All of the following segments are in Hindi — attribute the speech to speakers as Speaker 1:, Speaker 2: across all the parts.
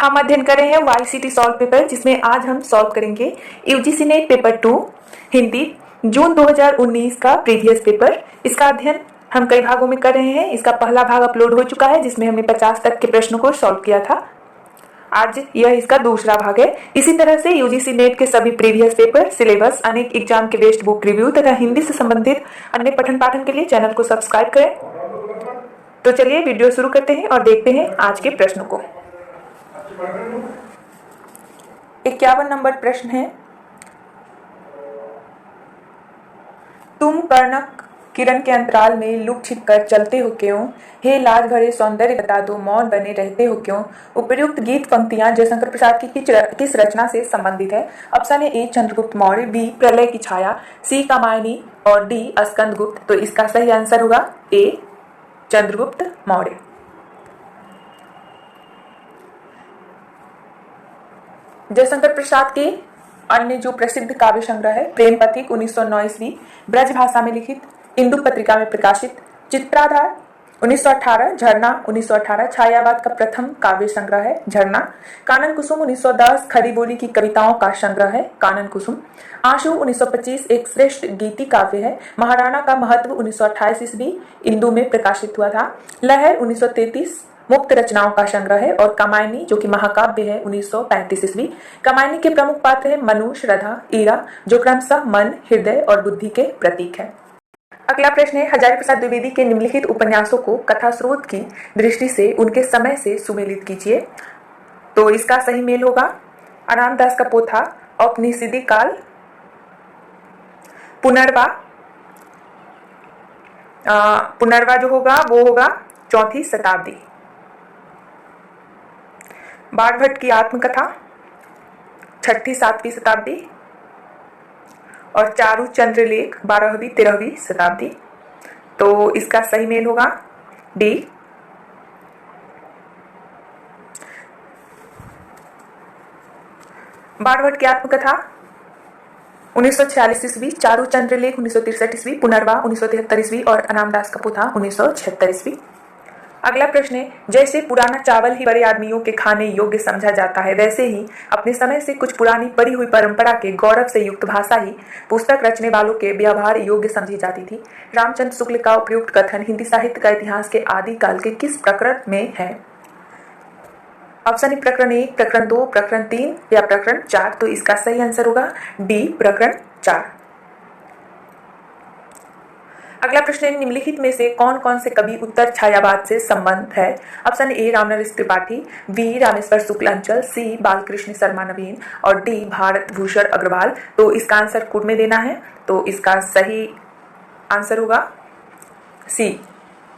Speaker 1: हम अध्ययन कर रहे हैं YCT सॉल्व पेपर, जिसमें आज हम सॉल्व करेंगे यूजीसी नेट पेपर 2 हिंदी जून 2019 का प्रीवियस पेपर। इसका अध्ययन हम कई भागों में कर रहे हैं। इसका पहला भाग अपलोड हो चुका है, जिसमें हमने 50 तक के प्रश्नों को सॉल्व किया था। आज यह इसका दूसरा भाग है। इसी तरह से यूजीसी नेट के सभी प्रीवियस पेपर, सिलेबस, अनेक एग्जाम के बेस्ट बुक रिव्यू तथा हिंदी से संबंधित अन्य पठन पाठन के लिए चैनल को सब्सक्राइब करें। तो चलिए वीडियो शुरू करते हैं और देखते हैं आज के प्रश्नों को। 51 नंबर प्रश्न है, तुम कर्णक किरण के अंतराल में लुक छिप कर चलते हो क्यों, हे लाज भरे सौंदर्य बता दो मौन बने रहते हो क्यों। उपर्युक्त गीत पंक्तियां जयशंकर प्रसाद की किस रचना से संबंधित है? Option A Chandragupta Maurya, B Pralay ki छाया, सी कामायनी और डी स्कंदगुप्त। तो इसका सही आंसर होगा ए चंद्रगुप्त मौर्य। जयशंकर प्रसाद के अन्य जो प्रसिद्ध काव्य संग्रह है, प्रेम पथिक 1909 ईस्वी, ब्रज भाषा में लिखित, इंदु पत्रिका में प्रकाशित, चित्राधार 1918, झरना 1918 छायावाद का प्रथम काव्य संग्रह है झरना, कानन कुसुम 1910 खरी बोली की कविताओं का संग्रह है कानन कुसुम, आंसू 1925 एक श्रेष्ठ गीति काव्य है, महाराणा का महत्व 1928 ईस्वी इंदु में प्रकाशित हुआ था, लहर 1933 मुक्त रचनाओं का संग्रह है, और कामायनी जो कि महाकाव्य है 1935 ईस्वी। कामायनी के प्रमुख पात्र है मनु, श्रद्धा, ईरा, जो क्रमशः मन, हृदय और बुद्धि के प्रतीक है। अगला प्रश्न है, हजारी प्रसाद द्विवेदी के निम्नलिखित उपन्यासों को कथा स्रोत की दृष्टि से उनके समय से सुमेलित कीजिए। तो इसका सही मेल होगा रामदास का पोथा, औपनिषदि काल, पुनर्वा जो होगा वो होगा 4वीं शताब्दी, बाणभट्ट की आत्मकथा 6वीं 7वीं शताब्दी, और चारु चंद्रलेख 12वीं 13वीं शताब्दी। तो इसका सही मेल होगा डी। बाणभट्ट की आत्मकथा 1946 ईस्वी, चारु चंद्रलेख 1963 ईस्वी, पुनर्वा 1973 ईस्वी और रामदास का पोथा 1976 ईस्वी। अगला प्रश्न है, जैसे पुराना चावल ही बड़े आदमियों के खाने योग्य समझा जाता है, वैसे ही अपने समय से कुछ पुरानी पड़ी हुई परंपरा के गौरव से युक्त भाषा ही पुस्तक रचने वालों के व्यवहार योग्य समझी जाती थी। रामचंद्र शुक्ल का उपयुक्त कथन हिंदी साहित्य का इतिहास के आदि काल के किस प्रकरण में है? ऑप्शन ए प्रकरण 1, प्रकरण 2, प्रकरण 3 या प्रकरण 4। तो इसका सही आंसर होगा डी प्रकरण 4। अगला प्रश्न है, निम्नलिखित में से कौन कौन से कवि उत्तर छायावाद से संबंध है? Option A Ramnaresh Tripathi, B Rameshwar Shukla Anchal, C Balkrishna Sharma नवीन और डी भारत भूषण अग्रवाल। तो इसका आंसर खुद में देना है। तो इसका सही आंसर होगा सी,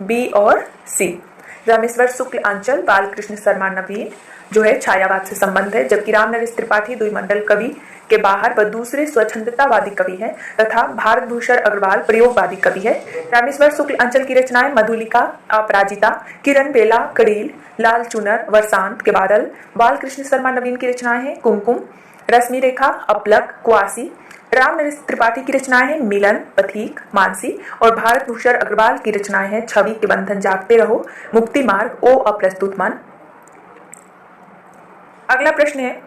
Speaker 1: बी और सी। रामेश्वर शुक्ल अंचल, बालकृष्ण शर्मा नवीन जो है छायावाद से संबंध है, जबकि रामनरेश त्रिपाठी द्विमंडल कवि के बाहर व दूसरे स्वच्छंदतावादी कवि है तथा भारत भूषण अग्रवाल प्रयोगवादी कवि है। रामेश्वर शुक्ल अंचल की रचनाएं मधुलिका, अपराजिता, किरण बेला, कड़ील, लाल चुनर, वर्षांत के बादल। बालकृष्ण शर्मा नवीन की रचनाएं हैं कुमकुम, रश्मि रेखा, अपलक, क्वासी। रामनरेश त्रिपाठी की रचनाएं हैं मिलन, पथिक, मानसी, और भारत भूषण अग्रवाल की रचनाएं हैं छवि के बंधन जागते रहो, मुक्ति मार्ग, ओ अप्रस्तुत मन। अगला प्रश्न है,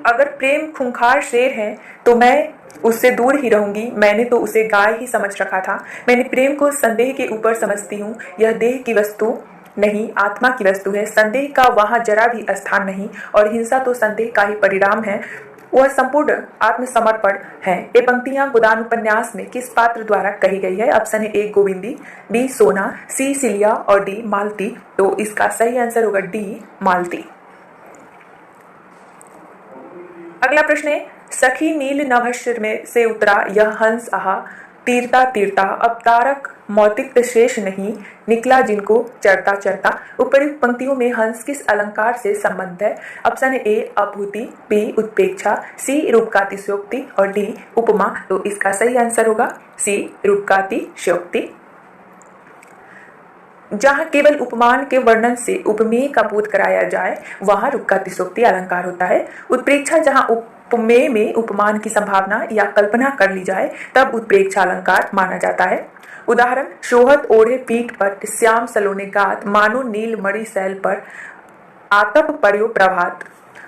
Speaker 1: अगर प्रेम खूंखार शेर है तो मैं उससे दूर ही रहूंगी, मैंने तो उसे गाय ही समझ रखा था। मैंने प्रेम को संदेह के ऊपर समझती हूँ, यह देह की वस्तु नहीं आत्मा की वस्तु है, संदेह का वहां जरा भी स्थान नहीं, और हिंसा तो संदेह का ही परिणाम है, वह संपूर्ण आत्मसमर्पण है। ये पंक्तियां गोदान उपन्यास में किस पात्र द्वारा कही गई है? ऑप्शन ए गोविंदी, बी सोना, सी सिलिया और डी मालती। तो इसका सही आंसर होगा डी मालती। अगला प्रश्न है, सखी नील नभश्र में से उतरा यह हंस आहा, तीरता तीरता अब तारक मौतिक शेष नहीं, निकला जिनको चरता चरता। उपयुक्त पंक्तियों में हंस किस अलंकार से संबंध है? ऑप्शन ए अभूति, बी उत्प्रेक्षा, सी रूपकातिशयोक्ति और डी उपमा। तो इसका सही आंसर होगा सी रूपकातिशयोक्ति। जहाँ केवल उपमान के वर्णन से उपमेय का बोध कराया जाए वहां रूपकातिशयोक्ति अलंकार होता है। उत्प्रेक्षा जहाँ उपमेय में उपमान की संभावना या कल्पना कर ली जाए तब उत्प्रेक्षा अलंकार माना जाता है। उदाहरण, शोहत ओढ़े पीठ पर श्याम सलोने गात, मानो नील मणि शैल पर आतप पर्यो प्रभात।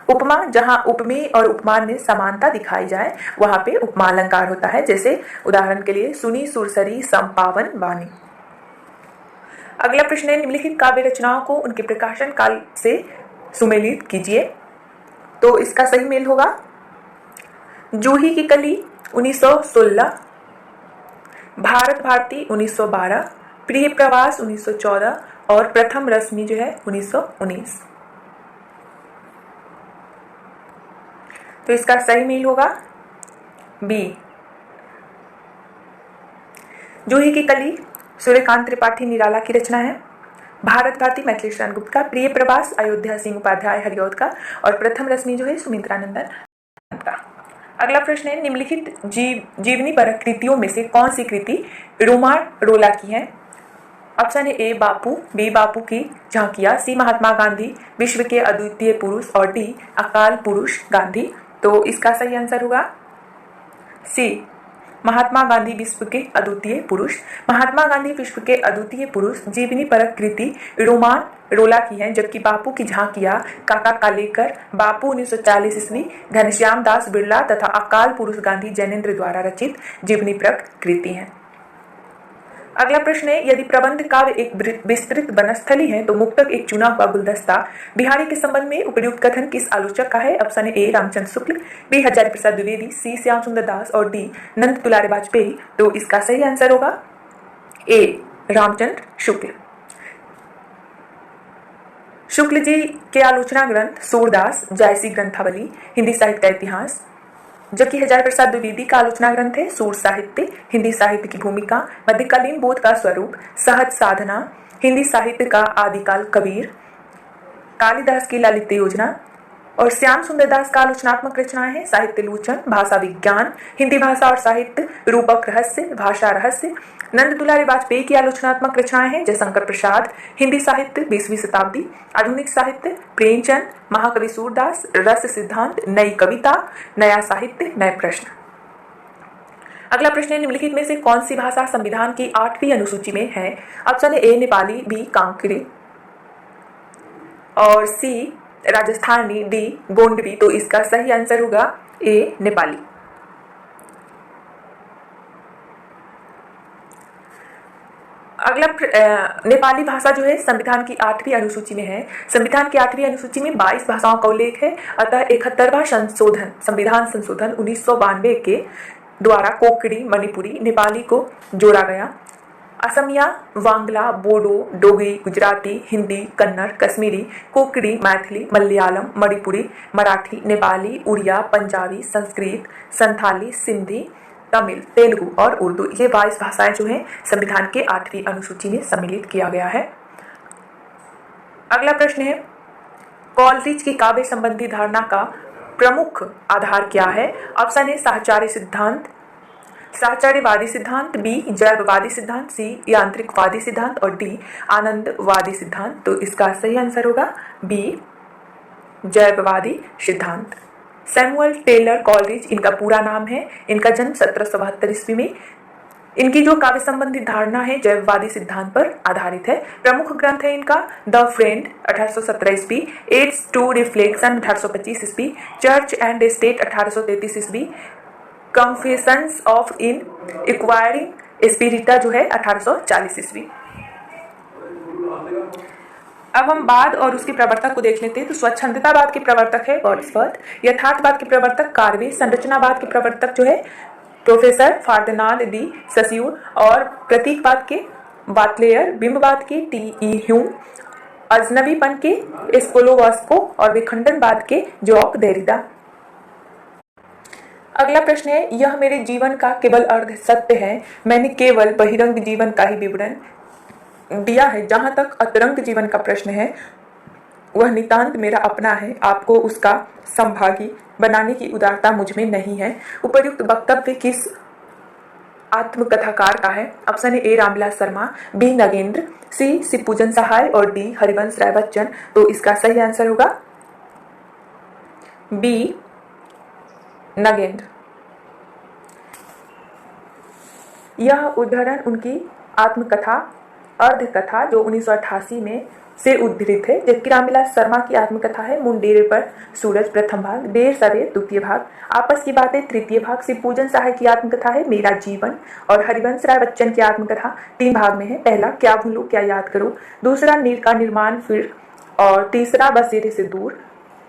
Speaker 1: उपमा, जहां उपमेय और उपमान में समानता दिखाई जाए वहां पे उपमा अलंकार होता है। जैसे उदाहरण के लिए सुनी सुरसरी समपावन वाणी। अगला प्रश्न है, निम्नलिखित काव्य रचनाओं को उनके प्रकाशन काल से सुमेलित कीजिए। तो इसका सही मेल होगा जूही की कली 1916, भारत भारती 1912, प्रिय प्रवास 1914 और प्रथम रश्मि जो है 1919। तो इसका सही मेल होगा बी। जूही की कली सूर्यकांत त्रिपाठी निराला की रचना है। भारत भारती मैथिली शरण गुप्त का, प्रिय प्रवास अयोध्या सिंह उपाध्याय हरिऔध का और प्रथम रश्मि जो है सुमित्रानंदन का। अगला प्रश्न है, निम्नलिखित जीवनी परक कृतियों में से कौन सी कृति रोमान रोला की है? ऑप्शन ए बापू, बी बापू की झांकियां, सी महात्मा गांधी विश्व के अद्वितीय पुरुष और डी अकाल पुरुष गांधी। तो इसका सही आंसर होगा सी महात्मा गांधी विश्व के अद्वितीय पुरुष। महात्मा गांधी विश्व के अद्वितीय पुरुष जीवनी परक कृति रोमान रोला की है, जबकि बापू की झांकियां, काका कालेकर, बापू 1940 ईस्वी, घनश्याम दास बिरला तथा अकाल पुरुष गांधी जैनेन्द्र द्वारा रचित जीवनी परक कृति है। अगला प्रश्न है, यदि प्रबंध काव्य एक विस्तृत वनस्थली है तो मुक्तक एक चुना हुआ गुलदस्ता बिहारी के संबंध में उपयुक्त कथन किस आलोचक का है? Option A Ramchandra Shukla, B Hazari Prasad Dwivedi, C Shyam Sundar Das और डी नंद दुलारे वाजपेयी। तो इसका सही आंसर होगा ए रामचंद्र शुक्ल। शुक्ल जी के आलोचना ग्रंथ सूरदास, जायसी ग्रंथावली, हिंदी साहित्य का इतिहास, जबकि हजारी प्रसाद द्विवेदी का आलोचना ग्रंथ है सूर साहित्य, हिंदी साहित्य की भूमिका, मध्यकालीन बोध का स्वरूप, सहज साधना, हिंदी साहित्य का आदिकाल कबीर, कालिदास की ललित योजना और श्याम सुंदर दास का आलोचनात्मक रचनाएं हैं साहित्य लोचन, भाषा विज्ञान, हिंदी भाषा और साहित्य, रूपक रहस्य, भाषा रहस्य। नंद दुलारे वाजपेयी की आलोचनात्मक रचनाएं हैं जयशंकर प्रसाद, हिंदी साहित्य 20वीं शताब्दी, आधुनिक साहित्य, प्रेमचंद, महाकवि सूरदास, रस सिद्धांत, नई कविता, नया साहित्य, नए प्रश्न। अगला प्रश्न है, निम्नलिखित में से कौन सी भाषा संविधान की 8वीं अनुसूची में है? ऑप्शन ए नेपाली, बी कांकरी और सी राजस्थानी, डी गोंडवी। तो इसका सही आंसर होगा ए नेपाली। अगला नेपाली भाषा जो है संविधान की 8वीं अनुसूची में है। संविधान की 8वीं अनुसूची में 22 भाषाओं का उल्लेख है। अतः 71वां संशोधन, संविधान संशोधन 1992 के द्वारा कोंकणी, मणिपुरी, नेपाली को जोड़ा गया। असमिया, वांगला, बोडो, डोगरी, गुजराती, हिंदी, कन्नड़, कश्मीरी, कोंकणी, मैथिली, मलयालम, मणिपुरी, मराठी, नेपाली, उड़िया, पंजाबी, संस्कृत, संथाली, सिंधी, तमिल, तेलुगु और उर्दू, ये 22 भाषाएं जो हैं संविधान के 8वीं अनुसूची में सम्मिलित किया गया है। अगला प्रश्न है, कॉलरिज की काव्य संबंधी धारणा का प्रमुख आधार क्या है? ऑप्शन ए साहचर्य सिद्धांत, साहचर्यवादी सिद्धांत, बी जैववादी सिद्धांत, सी यांत्रिकवादी सिद्धांत और डी आनंदवादी सिद्धांत। तो इसका सही आंसर होगा बी जैववादी सिद्धांत। सैमुअल टेलर कॉलरिज इनका पूरा नाम है। इनका जन्म 1772 ईस्वी में। इनकी जो काव्य संबंधी धारणा है जैववादी सिद्धांत पर आधारित है। प्रमुख ग्रंथ है इनका द फ्रेंड 1817 ईस्वी, एड्स टू रिफ्लेक्शन 1825 ईस्वी, चर्च एंड स्टेट 1833 ईस्वी, कन्फेशंस ऑफ इन एक्वायरिंग स्पिरिटा जो है 1840 ईस्वी। अब हम बाद और उसके प्रवर्तक को देख लेते हैं। तो स्वच्छंदतावाद के प्रवर्तक है वर्ड्सवर्थ, यथार्थवाद के प्रवर्तक कार्वे, संरचनावाद के प्रवर्तक जो है प्रोफेसर फार्दिनांद डी सस्यूर और प्रतीकवाद के बाटलेयर, बिंबवाद के टी.ई. ह्यूम, अजनबीपन के स्कोलोवास्को और विखंडनवाद के जॉक देरिडा। अगला प्रश्न है, यह मेरे जीवन का केवल अर्ध सत्य है, मैंने केवल बहिरंग जीवन का ही विवरण दिया है। जहां तक अंतरंग जीवन का प्रश्न है वह नितांत मेरा अपना है, आपको उसका संभागी बनाने की उदारता मुझ में नहीं है। उपर्युक्त वक्तव्य किस आत्मकथाकार का है? Option A Ramvilas Sharma, B Nagendra, C Shivpujan Sahay और डी हरिवंश राय बच्चन। तो इसका सही आंसर होगा बी नगेंद्र। यह उद्धरण उनकी आत्मकथा अर्धकथा जो 1988 में से उद्धृत है, जबकि रामविलास शर्मा की आत्मकथा है मुंडेरे पर सूरज प्रथम भाग, देर सवेर द्वितीय भाग, आपस की बातें तृतीय भाग, शिव पूजन सहाय की आत्मकथा है मेरा जीवन, और हरिवंश राय बच्चन की आत्मकथा 3 भाग में है। पहला क्या भूलूं क्या याद करूं, दूसरा नीर का निर्माण फिर, और तीसरा बसेरे से दूर,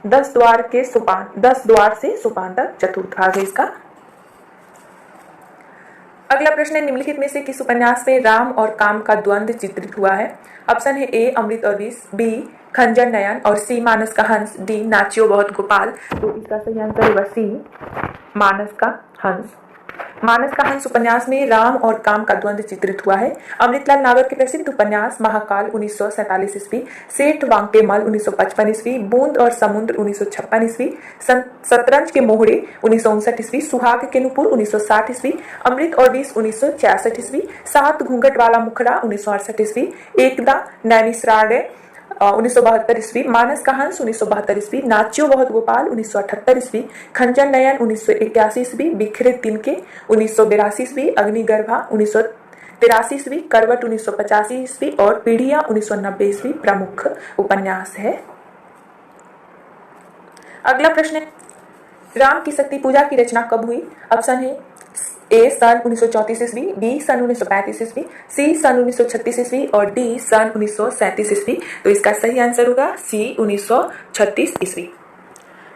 Speaker 1: 10 द्वार से सोपान तक, चतुर्थ भाग है इसका। अगला प्रश्न है निम्नलिखित में से किस उपन्यास में राम और काम का द्वंद्व चित्रित हुआ है। ऑप्शन है ए अमृत और विष, बी खंजर नयन, और सी मानस का हंस, डी नाचियो बहुत गोपाल। तो इसका सही आंसर होगा सी मानस का हंस। मानस का हंस उपन्यास में राम और काम का द्वंद्व चित्रित हुआ है। अमृतलाल नागर के प्रसिद्ध उपन्यास महाकाल 1947 ईस्वी, सेठ वांकेमल 1955 ईस्वी, बूंद और समुद्र 1956 ईस्वी, शतरंज के मोहरे 1959 ईस्वी, सुहाग के नुपुर 1960 ईस्वी, अमृत और विष 1966 ईस्वी, 7 घूंघट वाला मुखड़ा 1968 ईस्वी, एकदा नैमिषारण्य 1972 ईस्वी, मानस का हंस 1972 ईस्वी, नाचियो बहुत गोपाल 1978 ईस्वी, खंजर नयन 1981 ईस्वी, बिखरे तिनके 1982 ईस्वी, अग्निगर्भा 1983 ईस्वी, करवट 1985 ईस्वी और पीढ़िया 1990 ईस्वी प्रमुख उपन्यास है। अगला प्रश्न है राम की शक्ति पूजा की रचना कब हुई। ऑप्शन है ए सन 1934 ईस्वी, बी सन 1935 ईस्वी, सी सन 1936 ईस्वी और डी सन 1937 ईस्वी। तो इसका सही आंसर होगा सी 1936 ईस्वी।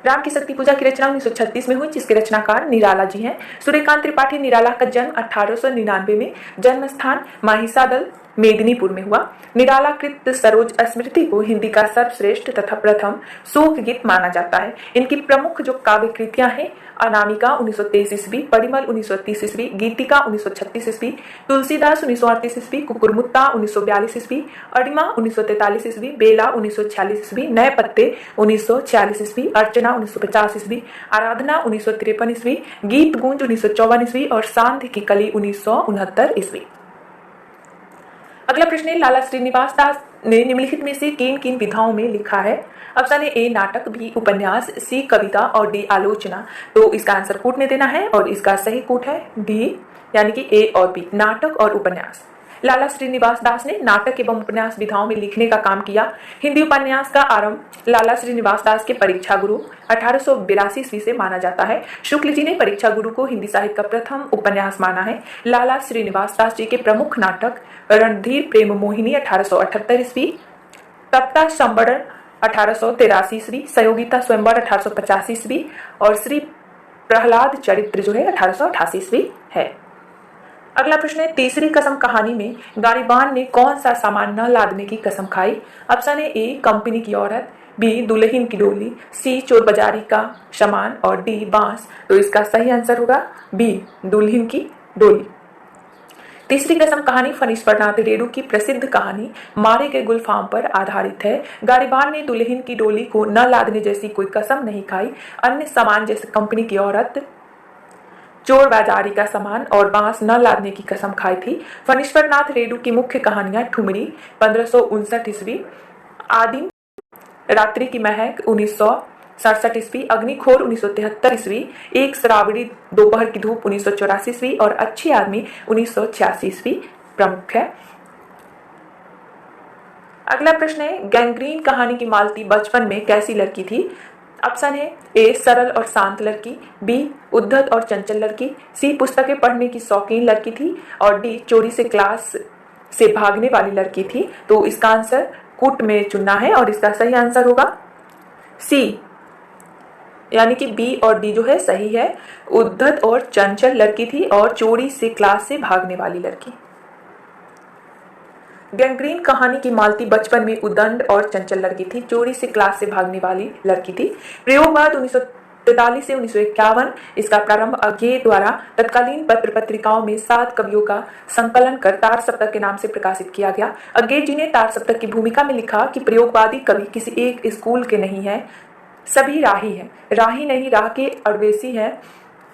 Speaker 1: राम की शक्ति पूजा की रचना 1936 में हुई, जिसके रचनाकार निराला जी हैं। सूर्यकांत त्रिपाठी निराला का जन्म 1899 में, जन्म स्थान माहिसादल मेदिनीपुर में हुआ। निराला कृत सरोज स्मृति को हिंदी का सर्वश्रेष्ठ तथा प्रथम शोक गीत माना जाता है। इनकी प्रमुख जो काव्य कृतियां हैं अनामिका 1923 ईस्वी, परिमल 1930 ईस्वी, गीतिका 1936 ईस्वी, तुलसीदास 1938 ईस्वी, कुकुरमुत्ता 1942 ईस्वी, अडिमा 1943 ईस्वी, बेला 1946 ईस्वी, नए पत्ते 1946 ईस्वी, अर्चना 1950 ईस्वी, आराधना 1953 ईस्वी, गीत गूंज 1954 ईस्वी और सांध्य की कली 1969 ईस्वी। अगला प्रश्न है लाला श्रीनिवास दास ने निम्नलिखित में से किन किन विधाओं में लिखा है। ऑप्शन है ए नाटक, बी उपन्यास, सी कविता और डी आलोचना। तो इसका आंसर कूट में देना है और इसका सही कूट है डी, यानी कि ए और बी, नाटक और उपन्यास। लाला श्रीनिवास दास ने नाटक एवं उपन्यास विधाओं में लिखने का काम किया। हिंदी उपन्यास का आरंभ लाला श्रीनिवास दास के परीक्षा गुरु 1882 ईस्वी से माना जाता है। शुक्ल जी ने परीक्षा गुरु को हिंदी साहित्य का प्रथम उपन्यास माना है। लाला श्रीनिवास दास जी के प्रमुख नाटक रणधीर प्रेम मोहिनी 1878 ईस्वी, तप्ता संबरण 1883 ईस्वी, सहयोगिता स्वयंवर 1885 ईस्वी और श्री प्रहलाद चरित्र जो है 1888 ईस्वी है। अगला प्रश्न है तीसरी कसम कहानी में गारीबान ने कौन सा सामान न लादने की कसम खाई। ऑप्शन है ए कंपनी की औरत, बी दुल्हन की डोली, सी चोर बाजारी का सामान और डी बांस। तो इसका सही आंसर होगा बी दुल्हन की डोली। तीसरी कसम कहानी फणीश्वरनाथ रेणु की प्रसिद्ध कहानी मारे गए गुलफाम पर आधारित है। गारीबान ने दुल्हन की डोली को न लादने जैसी कोई कसम नहीं खाई। अन्य सामान जैसे कंपनी की औरत, चोर बाजारी का सामान और बांस न लादने की कसम खाई थी। फणीश्वरनाथ रेणु की मुख्य कहानियां ठुमरी 1559 ईस्वी, आदिम रात्रि की महक 1967 ईस्वी, अग्निखोर 1973 ईस्वी, एक श्रावणी दोपहर की धूप 1984 ईस्वी और अच्छी आदमी 1986 ईस्वी प्रमुख है। अगला प्रश्न है गैंग्रीन कहानी की मालती बचपन में कैसी लड़की थी। ऑप्शन है ए सरल और शांत लड़की, बी उद्धत और चंचल लड़की, सी पुस्तकें पढ़ने की शौकीन लड़की थी और डी चोरी से क्लास से भागने वाली लड़की थी। तो इसका आंसर कूट में चुनना है और इसका सही आंसर होगा सी, यानी कि बी और डी जो है सही है। उद्धत और चंचल लड़की थी और चोरी से क्लास से भागने वाली लड़की। गैंग्रीन कहानी की मालती बचपन में उद्दंड और चंचल लड़की थी, चोरी से क्लास से भागने वाली लड़की थी। प्रयोगवाद 1943 से 1951, इसका प्रारंभ अज्ञे द्वारा तत्कालीन पत्र पत्रिकाओं में 7 कवियों का संकलन कर तार सप्तक के नाम से प्रकाशित किया गया। अज्ञे जी ने तार सप्तक की भूमिका में लिखा कि प्रयोगवादी कवि किसी एक स्कूल के नहीं है, सभी राही हैं, राही नहीं राह के अड़वेसी हैं।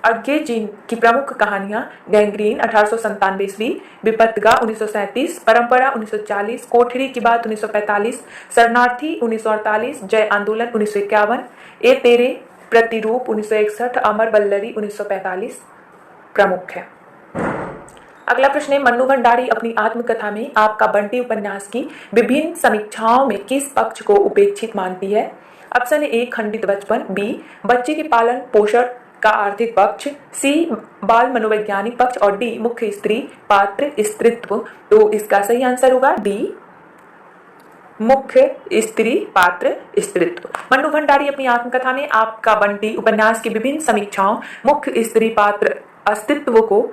Speaker 1: अज्ञे जी की प्रमुख कहानियां गैंग्रीन 1897 ईस्वी, विपत्तगा 1937, परंपरा 1940, कोठरी की बात 1945, शरणार्थी 1948, जय आंदोलन 1951, ए तेरे प्रतिरूप 1961, अमर बल्लरी 1945 प्रमुख है। अगला प्रश्न है, मन्नू भंडारी अपनी आत्मकथा में आपका बंटी उपन्यास की विभिन्न समीक्षाओं में किस पक्ष को उपेक्षित मानती है? ऑप्शन ए खंडित बचपन, बी बच्चे के पालन पोषण का आर्थिक पक्ष, सी बाल मनोवैज्ञानिक पक्ष और डी मुख्य स्त्री पात्र स्त्रीत्व। तो इसका सही आंसर होगा डी मुख्य स्त्री पात्र स्त्रीत्व। मन्नू भंडारी अपनी आत्मकथा में आपका बंटी उपन्यास की विभिन्न समीक्षाओं मुख्य स्त्री पात्र अस्तित्व को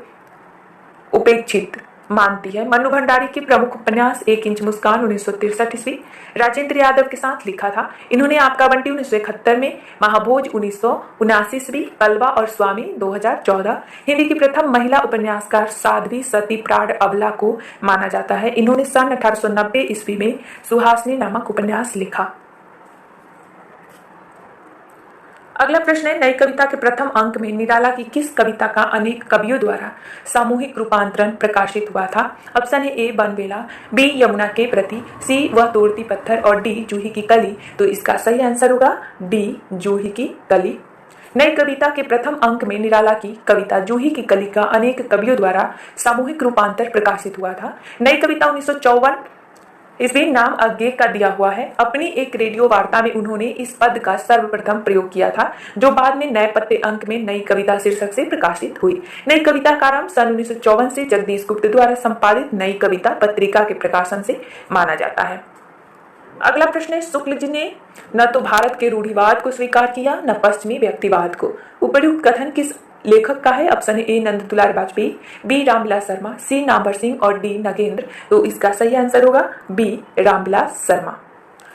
Speaker 1: उपेक्षित मानती है। मन्नू भंडारी की प्रमुख उपन्यास 1 इंच मुस्कान 1963 ईस्वी राजेंद्र यादव के साथ लिखा था। इन्होंने आपका बंटी 1971 में, महाभोज 1979 ईस्वी, कलवा और स्वामी 2014, हिंदी की प्रथम महिला उपन्यासकार साध्वी सती प्राण अबला को माना जाता है। इन्होंने सन 1890 ईस्वी में सुहासिनी नामक उपन्यास लिखा। अगला प्रश्न है, नई कविता के प्रथम अंक में निराला की किस कविता का अनेक कवियों द्वारा सामूहिक रूपांतरण प्रकाशित हुआ था? ऑप्शन है ए बनबेला, बी यमुना के प्रति, सी वह तोड़ती पत्थर और डी जूही की कली। तो इसका सही आंसर होगा डी जूही की कली। नई कविता के प्रथम अंक में निराला की कविता जूही की कली का अनेक कवियों द्वारा सामूहिक रूपांतर प्रकाशित हुआ था। नई कविता 1954 ईस्वी नाम अज्ञे का दिया हुआ है। अपनी एक रेडियो वार्ता में उन्होंने इस पद का सर्वप्रथम प्रयोग किया था, जो बाद में नए पत्ते अंक में नई कविता शीर्षक से प्रकाशित हुई। नई कविता का आरंभ सन 1954 से जगदीश गुप्त द्वारा संपादित नई कविता पत्रिका के प्रकाशन से माना जाता है। अगला प्रश्न है, शुक्ल जी ने न तो भारत के रूढ़िवाद को स्वीकार किया न पश्चिमी व्यक्तिवाद को। उपर्युक्त कथन किस लेखक का है? ऑप्शन ए नंद दुलार वाजपेयी, बी रामविलास शर्मा, सी नामवर सिंह और डी नगेंद्र। तो इसका सही आंसर होगा बी रामविलास शर्मा।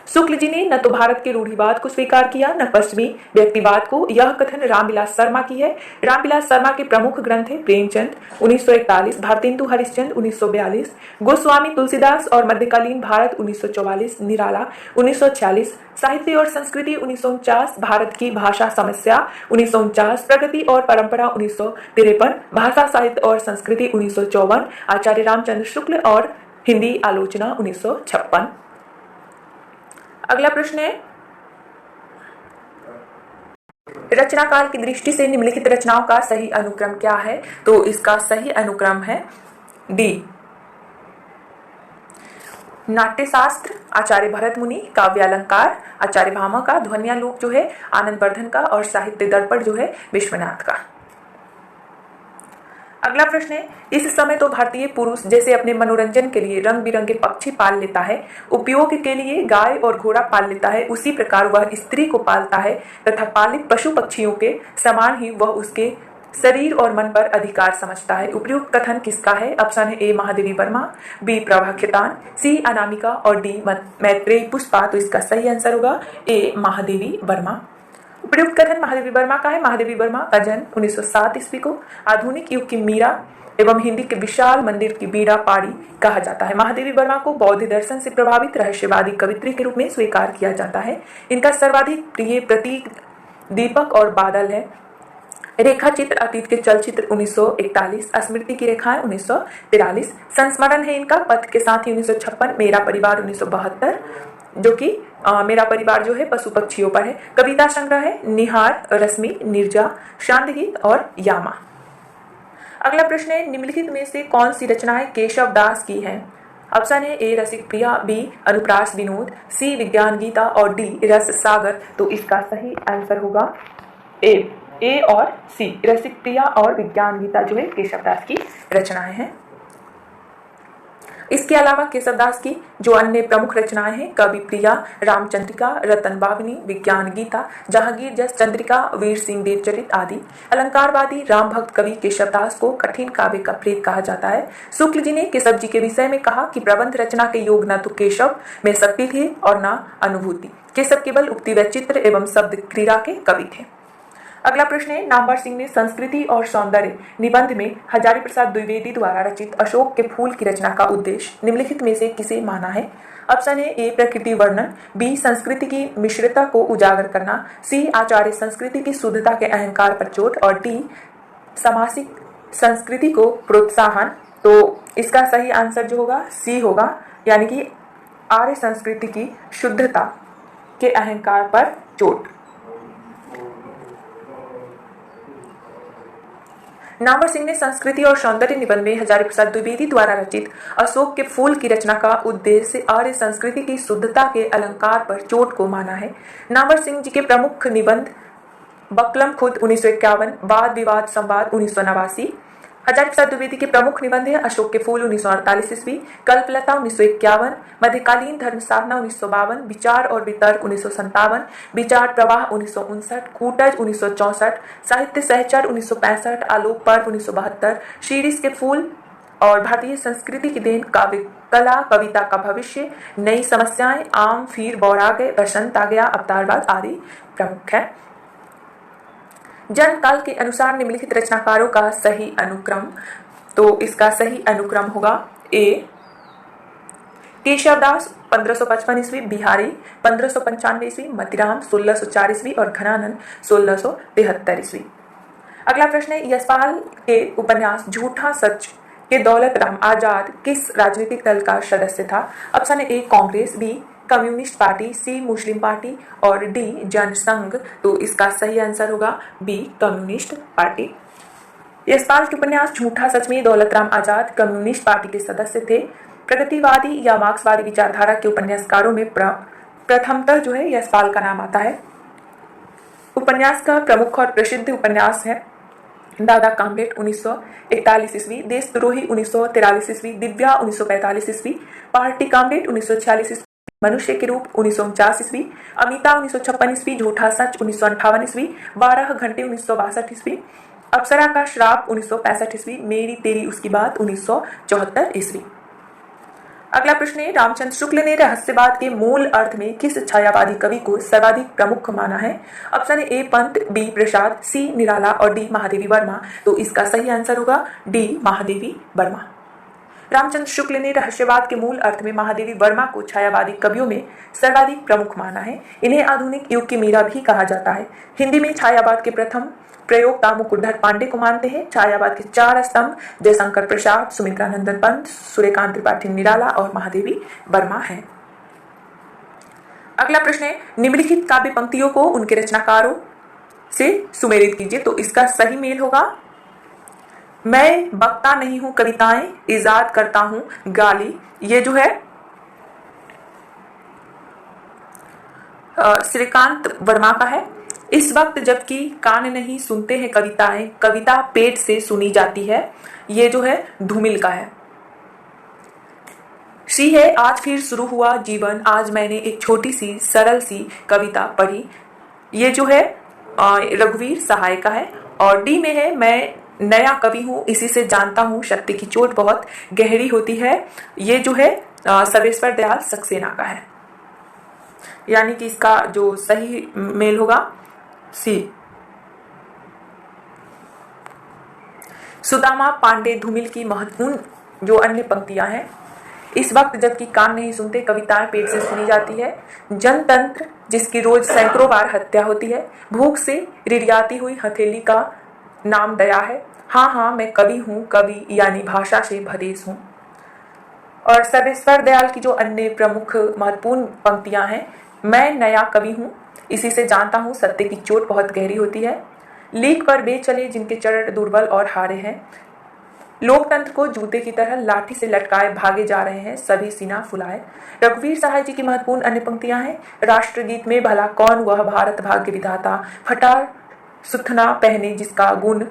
Speaker 1: शुक्ल जी ने न तो भारत के रूढ़िवाद को स्वीकार किया न पश्चिमी व्यक्तिवाद को, यह कथन रामविलास शर्मा की है। रामविलास शर्मा के प्रमुख ग्रंथ है प्रेमचंद 1941, भारतेंदु हरिश्चंद्र 1942, गोस्वामी तुलसीदास और मध्यकालीन भारत 1944, निराला 1946, साहित्य और संस्कृति 1949, भारत की भाषा समस्या 1949, प्रगति और परंपरा 1953, भाषा साहित्य और संस्कृति 1954, आचार्य रामचंद्र शुक्ल और हिंदी आलोचना 1956। अगला प्रश्न है, रचनाकार की दृष्टि से निम्नलिखित रचनाओं का सही अनुक्रम क्या है? तो इसका सही अनुक्रम है डी नाट्यशास्त्र आचार्य भरत मुनि, काव्यालंकार आचार्य भामा का, ध्वन्यालोक जो है आनंद वर्धन का और साहित्य दर्पण जो है विश्वनाथ का। अगला प्रश्न है, इस समय तो भारतीय पुरुष जैसे अपने मनोरंजन के लिए रंग बिरंगे पक्षी पाल लेता है, उपयोग के लिए गाय और घोड़ा पाल लेता है, उसी प्रकार वह स्त्री को पालता है तथा पालित पशु पक्षियों के समान ही वह उसके शरीर और मन पर अधिकार समझता है। उपयुक्त कथन किसका है? ऑप्शन है ए महादेवी वर्मा, बी प्रभा खेतान, सी अनामिका और डी मैत्रेयी पुष्पा। तो इसका सही आंसर होगा ए महादेवी वर्मा। उपयुक्त कथन महादेवी वर्मा का है। महादेवी वर्मा का जन्म 1907 ईस्वी को आधुनिक युग की मीरा एवं हिंदी के विशाल मंदिर की बीड़ा पाड़ी कहा जाता है। महादेवी वर्मा को बौद्ध दर्शन से प्रभावित रहस्यवादी कवित्री के रूप में स्वीकार किया जाता है। इनका सर्वाधिक प्रिय प्रतीक दीपक और बादल है। रेखा चित्र अतीत के चलचित्र 1941, स्मृति की रेखाएं 1943, संस्मरण है इनका पथ के साथ ही 1956, मेरा परिवार 1972 जो कि मेरा परिवार जो है पशु पक्षियों पर है। कविता संग्रह है निहार, रश्मि, निर्जा, शांत गीत और यामा। अगला प्रश्न है, निम्नलिखित में से कौन सी रचनाएं केशव दास की हैं? ऑप्शन है ए रसिक प्रिया, बी अनुप्रास विनोद, सी विज्ञान गीता और डी रस सागर। तो इसका सही आंसर होगा ए और सी, रसिक प्रिया और विज्ञान गीता जो है केशव दास की रचनाएं हैं। इसके अलावा केशव दास की जो अन्य प्रमुख रचनाएं हैं कवि प्रिया, रामचंद्रिका, रतन बावनी, विज्ञान गीता, जहांगीर जस चंद्रिका, वीर सिंह देवचरित आदि। अलंकारवादी राम भक्त कवि केशव दास को कठिन काव्य का प्रेत कहा जाता है। शुक्ल जी ने केशव जी के विषय में कहा कि प्रबंध रचना के योग न तो केशव में शक्ति थी और न अनुभूति, केशव केवल उक्ति व चित्र एवं शब्द क्रीड़ा के कवि थे। अगला प्रश्न है, नामवर सिंह ने संस्कृति और सौंदर्य निबंध में हजारी प्रसाद द्विवेदी द्वारा रचित अशोक के फूल की रचना का उद्देश्य निम्नलिखित में से किसे माना है? ऑप्शन है ए प्रकृति वर्णन, बी संस्कृति की मिश्रता को उजागर करना, सी आचार्य संस्कृति की शुद्धता के अहंकार पर चोट और डी सामासिक संस्कृति को प्रोत्साहन। तो इसका सही आंसर जो होगा सी होगा, यानी कि आर्य संस्कृति की शुद्धता के अहंकार पर चोट। नामवर सिंह ने संस्कृति और सौंदर्य निबंध में हजारी प्रसाद द्विवेदी द्वारा रचित अशोक के फूल की रचना का उद्देश्य आर्य संस्कृति की शुद्धता के अलंकार पर चोट को माना है। नामवर सिंह जी के प्रमुख निबंध बकलम खुद 1951, वाद विवाद संवाद 1989। हजारी प्रसाद द्विवेदी के प्रमुख निबंध है अशोक के फूल 1948 ईस्वी, कल्पलता 1951, मध्यकालीन धर्म साधना 1952, विचार और वितर्क 1957, विचार प्रवाह 1959, कूटज 1964, साहित्य सहचर 1965, आलोक पर्व 1972, शीरीष के फूल और भारतीय संस्कृति की देन, काव्य कला, कविता का भविष्य, नई समस्याएं, आम फिर बौरा गए, बसंत आ गया, अवतारवाद आदि प्रमुख है। जन्म काल के अनुसार निम्नलिखित रचनाकारों का सही अनुक्रम, तो इसका सही अनुक्रम होगा ए केशवदास 1555 ईस्वी, बिहारी 1595 ईस्वी, मतिराम 1604 ईस्वी और घनानंद 1673 ईस्वी। अगला प्रश्न है यशपाल के उपन्यास झूठा सच के दौलत राम आजाद किस राजनीतिक दल का सदस्य था? ऑप्शन है ए कांग्रेस, बी कम्युनिस्ट पार्टी, सी मुस्लिम पार्टी और डी जनसंघ। तो इसका सही आंसर होगा बी कम्युनिस्ट पार्टी। यशपाल के उपन्यास झूठा सच में दौलत राम आजाद कम्युनिस्ट पार्टी के सदस्य थे। प्रगतिवादी या मार्क्सवादी विचारधारा के उपन्यासकारों में प्रथमतः जो है यशपाल का नाम आता है। उपन्यास का प्रमुख और प्रसिद्ध उपन्यास है दादा कामरेड 1941 ईस्वी, देशद्रोही 1943 ईस्वी, दिव्या 1945 ईस्वी, पार्टी कामरेड 1946 ईस्वी, मनुष्य के रूप 1949 ईस्वी, अमिता 1956 ईस्वी, झूठा सच 1958 ईस्वी, 12 घंटे 1962 ईस्वी, अप्सरा का श्राप 1965 ईस्वी, मेरी तेरी उसकी बात 1974 ईस्वी। अगला प्रश्न है रामचंद्र शुक्ल ने रहस्यवाद के मूल अर्थ में किस छायावादी कवि को सर्वाधिक प्रमुख माना है? ऑप्शन है ए पंत, बी प्रसाद, सी निराला और डी महादेवी वर्मा। तो इसका सही आंसर होगा डी महादेवी वर्मा। रामचंद्र शुक्ल ने रहस्यवाद के मूल अर्थ में महादेवी वर्मा को छायावादी कवियों में सर्वाधिक प्रमुख माना है। इन्हें आधुनिक युग की मीरा भी कहा जाता है। हिंदी में छायावाद के प्रथम प्रयोक्ता मुकुटधर पांडे को मानते हैं। छायावाद के 4 स्तंभ जयशंकर प्रसाद, सुमित्रानंदन पंत, सूर्यकांत त्रिपाठी निराला और महादेवी वर्मा हैं। अगला प्रश्न है निम्नलिखित काव्य पंक्तियों को उनके रचनाकारों से सुमेलित कीजिए। तो इसका सही मेल होगा मैं बकता नहीं हूं कविताएं, इजाद करता हूं गाली। ये जो है श्रीकांत वर्मा का है। इस वक्त जबकि कान नहीं सुनते हैं कविताएं, कविता पेट से सुनी जाती है। ये जो है धूमिल का है। सी है आज फिर शुरू हुआ जीवन, आज मैंने एक छोटी सी सरल सी कविता पढ़ी। ये जो है रघुवीर सहाय का है। और डी में है मैं नया कवि हूं, इसी से जानता हूं सत्य की चोट बहुत गहरी होती है। ये जो है सर्वेश्वर दयाल सक्सेना का है। यानी कि इसका जो सही मेल होगा सी। सुदामा पांडे धूमिल की महत्वपूर्ण जो अन्य पंक्तियां हैं, इस वक्त जबकि कान नहीं सुनते कविताएं पेट से सुनी जाती है। जनतंत्र जिसकी रोज सैकड़ों बार हत्या होती है। भूख से रिरियाती हुई हथेली का नाम दया है। हाँ हाँ मैं कवि हूँ, कवि यानी भाषा से भदेश हूँ। और सर्वेश्वर दयाल की जो अन्य प्रमुख महत्वपूर्ण पंक्तियां हैं, मैं नया कवि हूँ, इसी से जानता हूँ सत्य की चोट बहुत गहरी होती है। लीक पर बेचले जिनके चरण दुर्बल और हारे हैं। लोकतंत्र को जूते की तरह लाठी से लटकाए भागे जा रहे हैं, सभी सीना फुलाए। रघुवीर सहाय जी की महत्वपूर्ण अन्य पंक्तियां हैं। राष्ट्रगीत में भला कौन वह भारत भाग्य विधाता, फटा सुथना पहने जिसका गुण